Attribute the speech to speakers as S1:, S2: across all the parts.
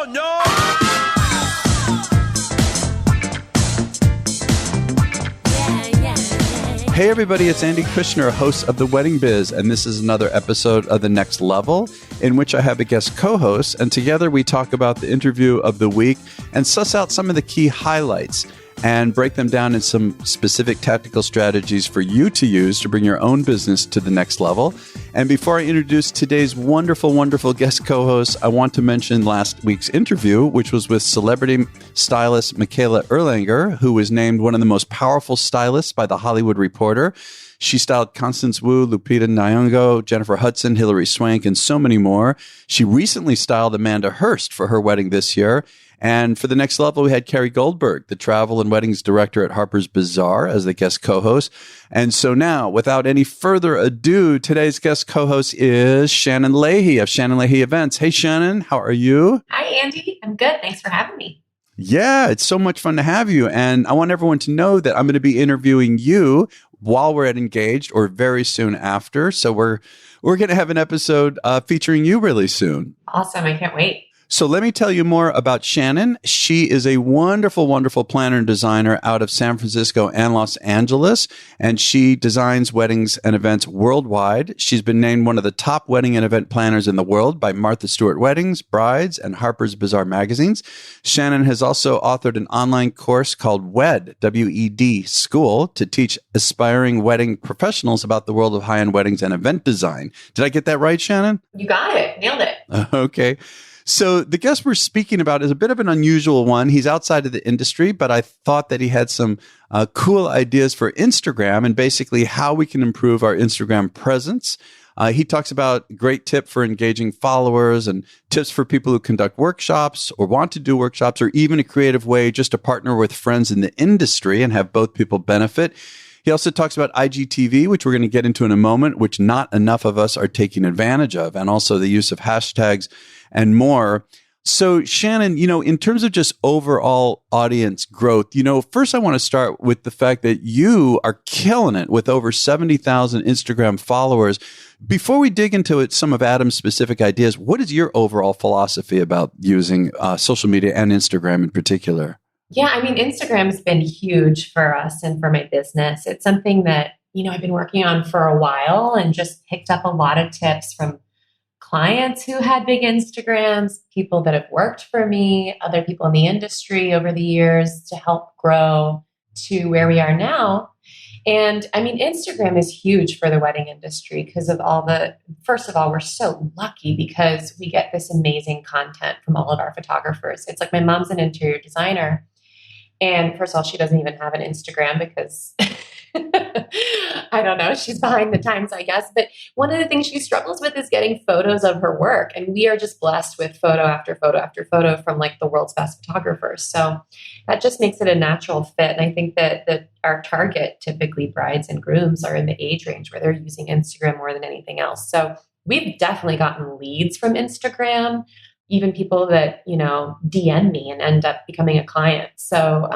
S1: Oh, no!
S2: Hey everybody, it's Andy Kushner, host of the Wedding Biz, and this is another episode of The Next Level, in which I have a guest co-host, and together we talk about the interview of the week and suss out some of the key highlights and break them down in some specific tactical strategies for you to use to bring your own business to the next level. And before I introduce today's wonderful, wonderful guest co-host, I want to mention last week's interview, which was with celebrity stylist Michaela Erlanger, who was named one of the most powerful stylists by The Hollywood Reporter. She styled Constance Wu, Lupita Nyong'o, Jennifer Hudson, Hilary Swank, and so many more. She recently styled Amanda Hurst for her wedding this year. And for the next level, we had Carrie Goldberg, the travel and weddings director at Harpers Bazaar, as the guest co-host. And so now, without any further ado, today's guest co-host is Shannon Leahy of Shannon Leahy Events. Hey, Shannon, how are you?
S3: Hi, Andy. I'm good. Thanks for having me.
S2: Yeah, it's so much fun to have you. And I want everyone to know that I'm going to be interviewing you while we're at Engaged or very soon after. So we're going to have an episode featuring you really soon.
S3: Awesome. I can't wait.
S2: So let me tell you more about Shannon. She is a wonderful, wonderful planner and designer out of San Francisco and Los Angeles, and she designs weddings and events worldwide. She's been named one of the top wedding and event planners in the world by Martha Stewart Weddings, Brides, and Harpers Bazaar magazines. Shannon has also authored an online course called WED, W-E-D School, to teach aspiring wedding professionals about the world of high-end weddings and event design. Did I get that right, Shannon?
S3: You got it. Nailed it.
S2: Okay. So the guest we're speaking about is a bit of an unusual one. He's outside of the industry, but I thought that he had some cool ideas for Instagram and basically how we can improve our Instagram presence. He talks about great tip for engaging followers and tips for people who conduct workshops or want to do workshops, or even a creative way just to partner with friends in the industry and have both people benefit. He also talks about IGTV, which we're going to get into in a moment, which not enough of us are taking advantage of, and also the use of hashtags and more. So Shannon, in terms of just overall audience growth, first I want to start with the fact that you are killing it with over 70,000 Instagram followers. Before we dig into it, some of Adam's specific ideas, what is your overall philosophy about using social media and Instagram in particular?
S3: Yeah, I mean, Instagram's been huge for us and for my business. It's something that, I've been working on for a while and just picked up a lot of tips from clients who had big Instagrams, people that have worked for me, other people in the industry over the years to help grow to where we are now. And I mean, Instagram is huge for the wedding industry because of first of all, we're so lucky because we get this amazing content from all of our photographers. It's like my mom's an interior designer. And first of all, she doesn't even have an Instagram because I don't know, she's behind the times, I guess. But one of the things she struggles with is getting photos of her work. And we are just blessed with photo after photo after photo from like the world's best photographers. So that just makes it a natural fit. And I think that our target, typically brides and grooms, are in the age range where they're using Instagram more than anything else. So we've definitely gotten leads from Instagram, even people that, DM me and end up becoming a client. So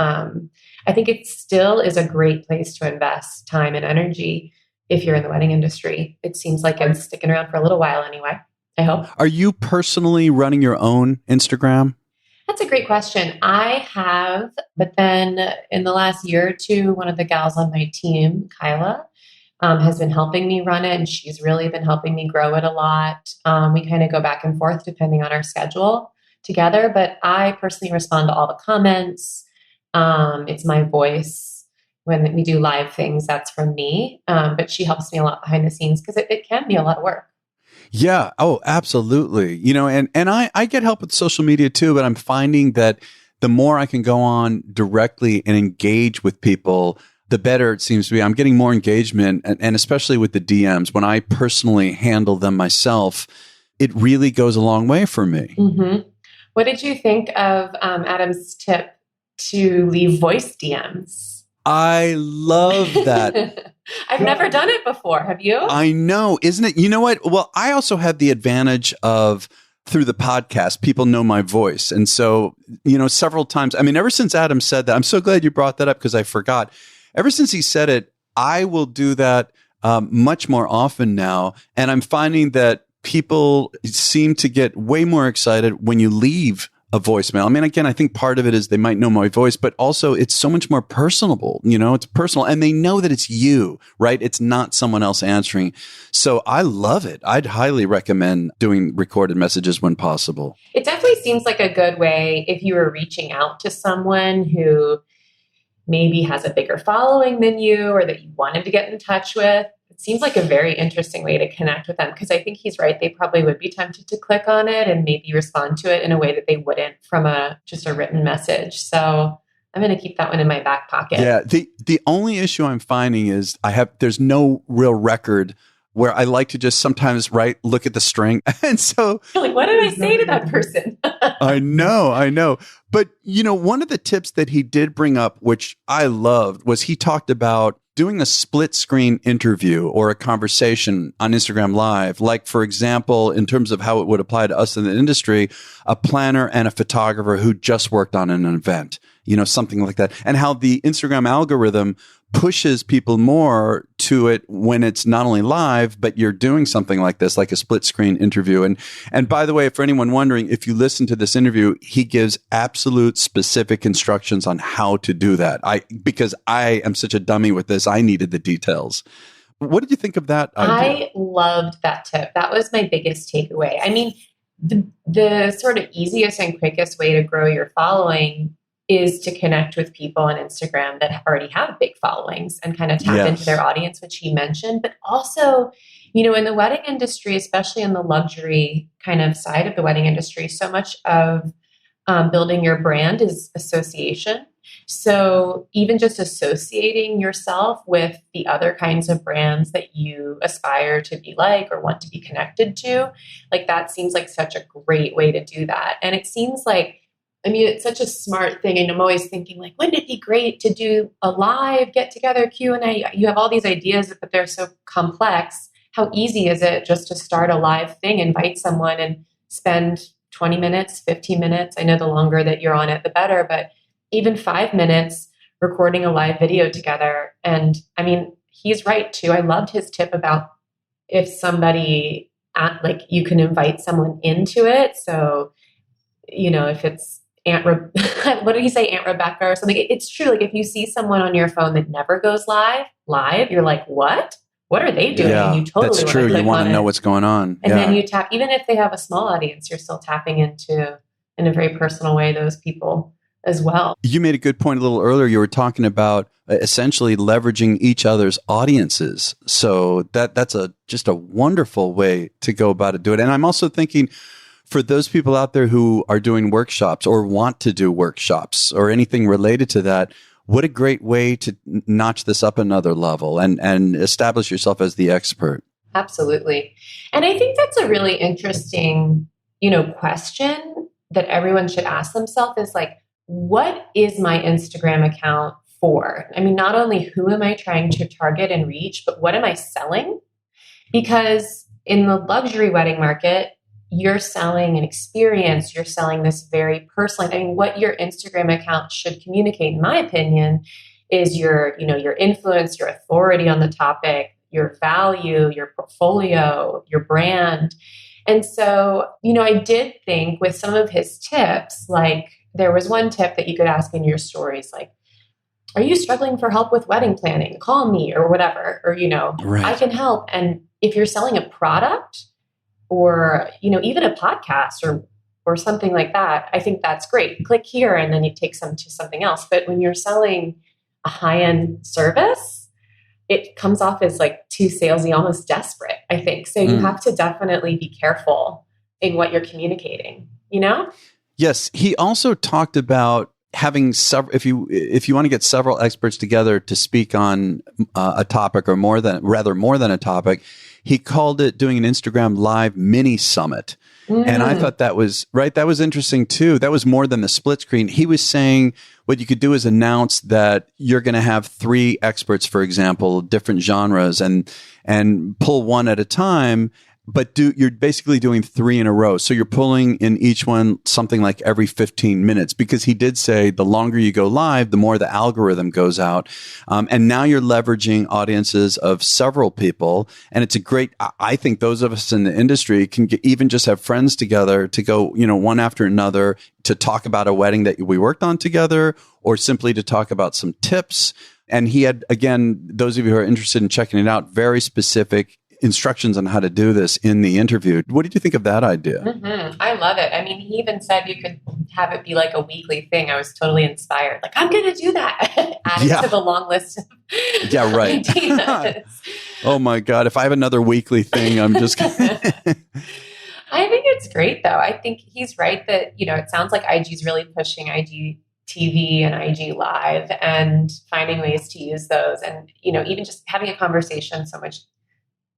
S3: I think it still is a great place to invest time and energy if you're in the wedding industry. It seems like I'm sticking around for a little while anyway, I hope.
S2: Are you personally running your own Instagram?
S3: That's a great question. I have, but then in the last year or two, one of the gals on my team, Kyla, has been helping me run it, and she's really been helping me grow it a lot. We kind of go back and forth depending on our schedule together, but I personally respond to all the comments. It's my voice. When we do live things, that's from me. But she helps me a lot behind the scenes because it can be a lot of work.
S2: Yeah. Oh, absolutely. And I get help with social media too, but I'm finding that the more I can go on directly and engage with people, the better it seems to be. I'm getting more engagement, and especially with the DMs, when I personally handle them myself, it really goes a long way for me.
S3: Mm-hmm. What did you think of Adam's tip to leave voice DMs?
S2: I love that.
S3: I've never done it before. Have you?
S2: I know. Isn't it? You know what? Well, I also have the advantage of, through the podcast, people know my voice. And so, several times, ever since Adam said that, I'm so glad you brought that up because I forgot. Ever since he said it, I will do that much more often now. And I'm finding that people seem to get way more excited when you leave a voicemail. I mean, again, I think part of it is they might know my voice, but also it's so much more personable. It's personal and they know that it's you, right? It's not someone else answering. So I love it. I'd highly recommend doing recorded messages when possible.
S3: It definitely seems like a good way if you were reaching out to someone who maybe has a bigger following than you or that you wanted to get in touch with. It seems like a very interesting way to connect with them because I think he's right. They probably would be tempted to click on it and maybe respond to it in a way that they wouldn't from just a written message. So I'm going to keep that one in my back pocket.
S2: Yeah. The only issue I'm finding is there's no real record where I like to just sometimes look at the string. And so
S3: you're like, what did I say to that person?
S2: I know. But, one of the tips that he did bring up, which I loved, was he talked about doing a split screen interview or a conversation on Instagram Live. Like, for example, in terms of how it would apply to us in the industry, a planner and a photographer who just worked on an event, something like that. And how the Instagram algorithm pushes people more to it when it's not only live, but you're doing something like this, like a split screen interview. And by the way, for anyone wondering, if you listen to this interview, he gives absolute specific instructions on how to do that. Because I am such a dummy with this, I needed the details. What did you think of that idea?
S3: I loved that tip. That was my biggest takeaway. I mean, the sort of easiest and quickest way to grow your following is to connect with people on Instagram that already have big followings and kind of tap into their audience, which he mentioned. But also, in the wedding industry, especially in the luxury kind of side of the wedding industry, so much of building your brand is association. So even just associating yourself with the other kinds of brands that you aspire to be like or want to be connected to, like that seems like such a great way to do that. And it seems like, it's such a smart thing. And I'm always thinking like, wouldn't it be great to do a live get together Q&A? You have all these ideas, but they're so complex. How easy is it just to start a live thing, invite someone and spend 20 minutes, 15 minutes? I know the longer that you're on it, the better, but even 5 minutes recording a live video together. And he's right too. I loved his tip about if somebody you can invite someone into it. So, if it's what did he say? Aunt Rebecca or something. It's true. Like if you see someone on your phone that never goes live, you're like, what are they doing?
S2: Yeah,
S3: and you totally
S2: that's true. You want to know what's going on.
S3: And then you tap, even if they have a small audience, you're still tapping into, in a very personal way, those people as well.
S2: You made a good point a little earlier. You were talking about essentially leveraging each other's audiences. So that's just a wonderful way to go about it, do it. And I'm also thinking, for those people out there who are doing workshops or want to do workshops or anything related to that, what a great way to notch this up another level and establish yourself as the expert.
S3: Absolutely. And I think that's a really interesting, question that everyone should ask themselves is like, what is my Instagram account for? Not only who am I trying to target and reach, but what am I selling? Because in the luxury wedding market, you're selling an experience, you're selling this very personal. What your Instagram account should communicate, in my opinion, is your influence, your authority on the topic, your value, your portfolio, your brand. And so, I did think with some of his tips, like there was one tip that you could ask in your stories, like, are you struggling for help with wedding planning? Call me or whatever, or,
S2: right.
S3: I can help. And if you're selling a product, or, even a podcast or something like that, I think that's great. Click here and then you take some to something else. But when you're selling a high-end service, it comes off as like too salesy, almost desperate, I think. So you have to definitely be careful in what you're communicating,
S2: Yes. He also talked about having several, if you want to get several experts together to speak on a topic or more than a topic, he called it doing an Instagram live mini summit. And I thought that was right. That was interesting too. That was more than the split screen. He was saying what you could do is announce that you're going to have 3 experts, for example, different genres and pull one at a time. but you're basically doing 3 in a row. So you're pulling in each one something like every 15 minutes, because he did say the longer you go live, the more the algorithm goes out. And now you're leveraging audiences of several people. And it's a great, I think those of us in the industry can even just have friends together to go, one after another to talk about a wedding that we worked on together, or simply to talk about some tips. And he had, again, those of you who are interested in checking it out, very specific instructions on how to do this in the interview. What did you think of that idea?
S3: Mm-hmm. I love it. I mean, he even said you could have it be like a weekly thing. I was totally inspired. Like, I'm going to do that. Add it to the long list of ideas.
S2: Oh my God. If I have another weekly thing, I'm just I
S3: think it's great though. I think he's right that, it sounds like IG is really pushing IG TV and IG Live and finding ways to use those. And, even just having a conversation so much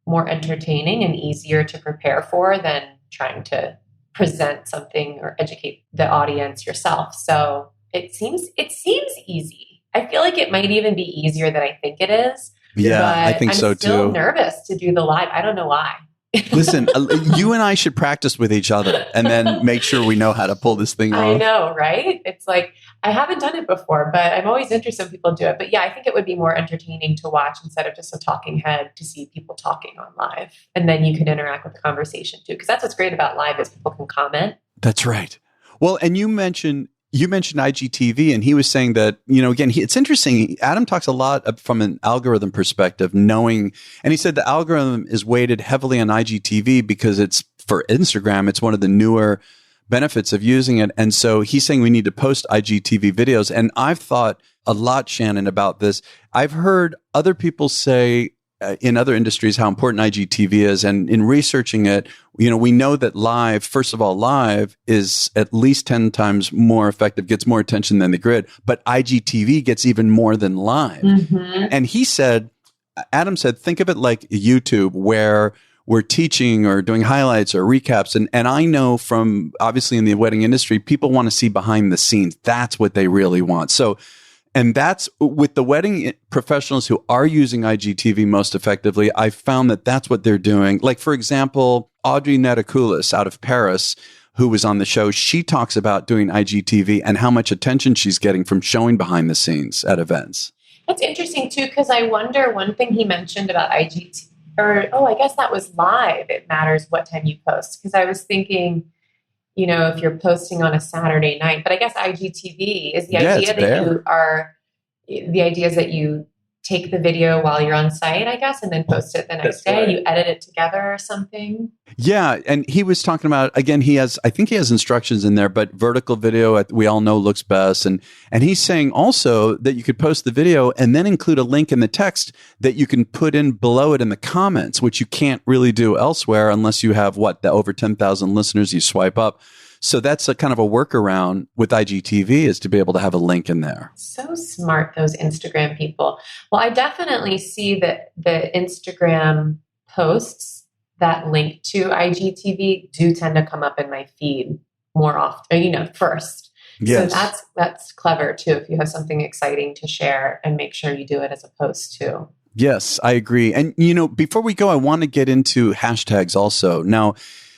S3: more entertaining and easier to prepare for than trying to present something or educate the audience yourself. So it seems easy. I feel like it might even be easier than I think it is.
S2: Yeah, I think so too.
S3: I'm still nervous to do the live. I don't know why.
S2: Listen, you and I should practice with each other and then make sure we know how to pull this thing off.
S3: I know, right? It's like, I haven't done it before, but I'm always interested when people do it. But yeah, I think it would be more entertaining to watch instead of just a talking head, to see people talking on live. And then you can interact with the conversation too. Because that's what's great about live is people can comment.
S2: That's right. Well, and you mentioned IGTV, and he was saying that, again, it's interesting. Adam talks a lot from an algorithm perspective, and he said the algorithm is weighted heavily on IGTV because it's for Instagram. It's one of the newer benefits of using it. And so he's saying we need to post IGTV videos. And I've thought a lot, Shannon, about this. I've heard other people say in other industries how important IGTV is. And in researching it, we know that live, first of all, live is at least 10 times more effective, gets more attention than the grid, but IGTV gets even more than live. Mm-hmm. And Adam said, think of it like YouTube, where we're teaching or doing highlights or recaps. And I know from obviously in the wedding industry, people want to see behind the scenes. That's what they really want. And that's with the wedding professionals who are using IGTV most effectively. I found that that's what they're doing. Like, for example, Audrey Netakoulis out of Paris, who was on the show, she talks about doing IGTV and how much attention she's getting from showing behind the scenes at events.
S3: That's interesting too, because I wonder, one thing he mentioned about IGTV, I guess that was live. It matters what time you post. Because I was thinking, if you're posting on a Saturday night, but I guess IGTV is the idea is that you take the video while you're on site, I guess, and then post it the next day. Right. You edit it together or something. Yeah.
S2: And he was talking about, again, I think he has instructions in there, but vertical video, we all know looks best. And he's saying also that you could post the video and then include a link in the text that you can put in below it in the comments, which you can't really do elsewhere unless you have the over 10,000 listeners you swipe up. So that's a kind of a workaround with IGTV, is to be able to have a link in there.
S3: So smart, those Instagram people. Well, I definitely see that the Instagram posts that link to IGTV do tend to come up in my feed more often, first. Yes. So that's clever too, if you have something exciting to share, and make sure you do it as a post too.
S2: Yes, I agree. And, before we go, I want to get into hashtags also. Now,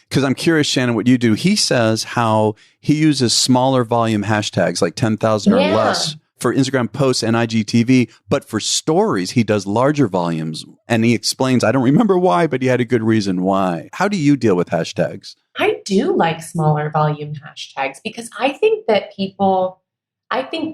S2: because I'm curious, Shannon, what you do. He says how he uses smaller volume hashtags, like 10,000 or less, for Instagram posts and IGTV. But for stories, he does larger volumes. And he explains, I don't remember why, but he had a good reason why. How do you deal with hashtags?
S3: I do like smaller volume hashtags because I think that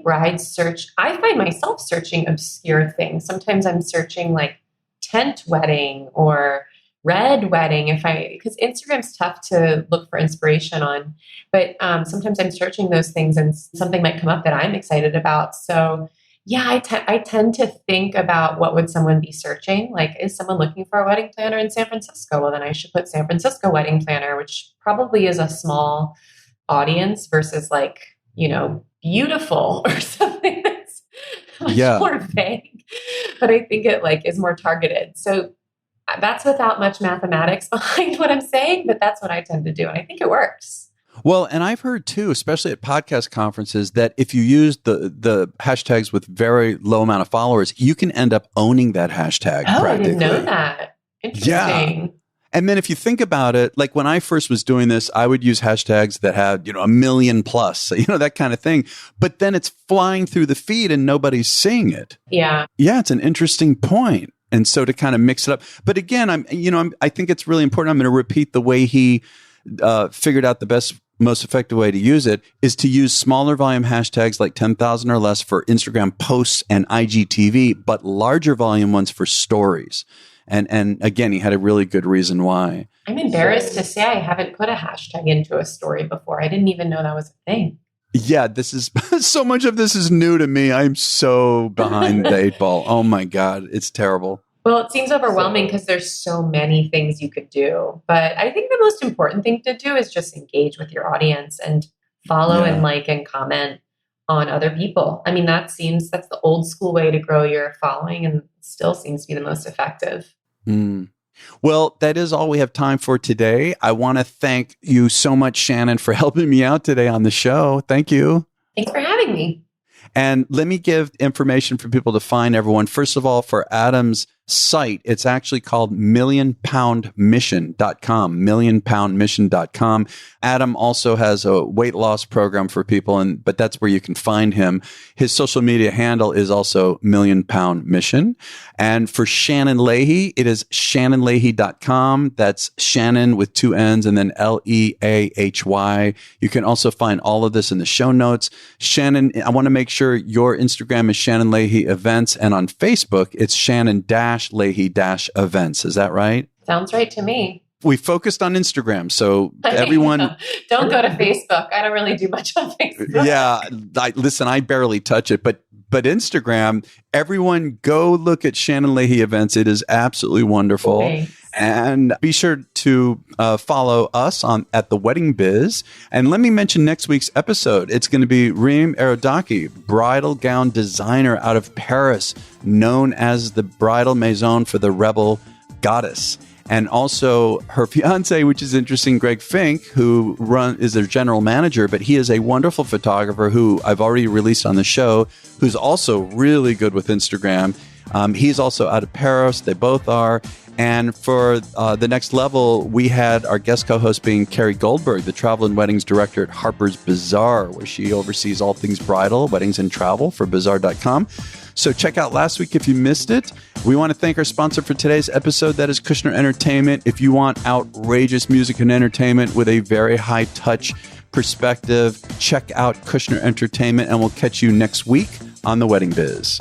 S3: brides search. I find myself searching obscure things. Sometimes I'm searching like tent wedding or red wedding, because Instagram's tough to look for inspiration on, but sometimes I'm searching those things and something might come up that I'm excited about. So yeah, I tend to think about what would someone be searching? Like, is someone looking for a wedding planner in San Francisco? Well, then I should put San Francisco wedding planner, which probably is a small audience versus beautiful or something that's much more vague. But I think it is more targeted. So that's without much mathematics behind what I'm saying, but that's what I tend to do. And I think it works.
S2: Well, and I've heard too, especially at podcast conferences, that if you use the hashtags with very low amount of followers, you can end up owning that hashtag.
S3: Oh, practically. I didn't know that. Interesting. Yeah.
S2: And then if you think about it, like when I first was doing this, I would use hashtags that had, 1 million plus, that kind of thing. But then it's flying through the feed and nobody's seeing it.
S3: Yeah.
S2: Yeah, it's an interesting point. And so to kind of mix it up. But again, I think it's really important. I'm going to repeat the way he figured out the best, most effective way to use it is to use smaller volume hashtags like 10,000 or less for Instagram posts and IGTV, but larger volume ones for stories. And again, he had a really good reason why.
S3: I'm embarrassed to say I haven't put a hashtag into a story before. I didn't even know that was a thing.
S2: Yeah, this is so much of this is new to me. I'm so behind the 8 ball. Oh my God, it's terrible.
S3: Well, it seems overwhelming because there's so many things you could do. But I think the most important thing to do is just engage with your audience and follow and like and comment on other people. I mean, that's the old school way to grow your following and still seems to be the most effective.
S2: Well, that is all we have time for today. I want to thank you so much, Shannon, for helping me out today on the show. Thank you.
S3: Thanks for having me.
S2: And let me give information for people to find everyone. First of all, for Adam's site, it's actually called millionpoundmission.com, millionpoundmission.com. Adam also has a weight loss program for people, but that's where you can find him. His social media handle is also Million Pound Mission. And for Shannon Leahy, it is shannonleahy.com. That's Shannon with 2 N's and then Leahy. You can also find all of this in the show notes. Shannon, I want to make sure your Instagram is Shannon Leahy Events, and on Facebook, it's Shannon-Leahy-Events. Is that right?
S3: Sounds right to me.
S2: We focused on Instagram, so everyone...
S3: Don't go to Facebook. I don't really do much on Facebook.
S2: Yeah, I barely touch it, but Instagram, everyone go look at Shannon Leahy Events. It is absolutely wonderful.
S3: Thanks.
S2: And be sure to follow us at the Wedding Biz. And let me mention next week's episode. It's going to be Reem Arodaki, bridal gown designer out of Paris, known as the bridal maison for the Rebel Goddess. And also her fiance, which is interesting, Greg Fink, who is their general manager, but he is a wonderful photographer who I've already released on the show, who's also really good with Instagram. He's also out of Paris. They both are. And for the next level, we had our guest co-host being Carrie Goldberg, the travel and weddings director at Harpers Bazaar, where she oversees all things bridal, weddings, and travel for bazaar.com. So check out last week if you missed it. We want to thank our sponsor for today's episode. That is Kushner Entertainment. If you want outrageous music and entertainment with a very high touch perspective, check out Kushner Entertainment, and we'll catch you next week on The Wedding Biz.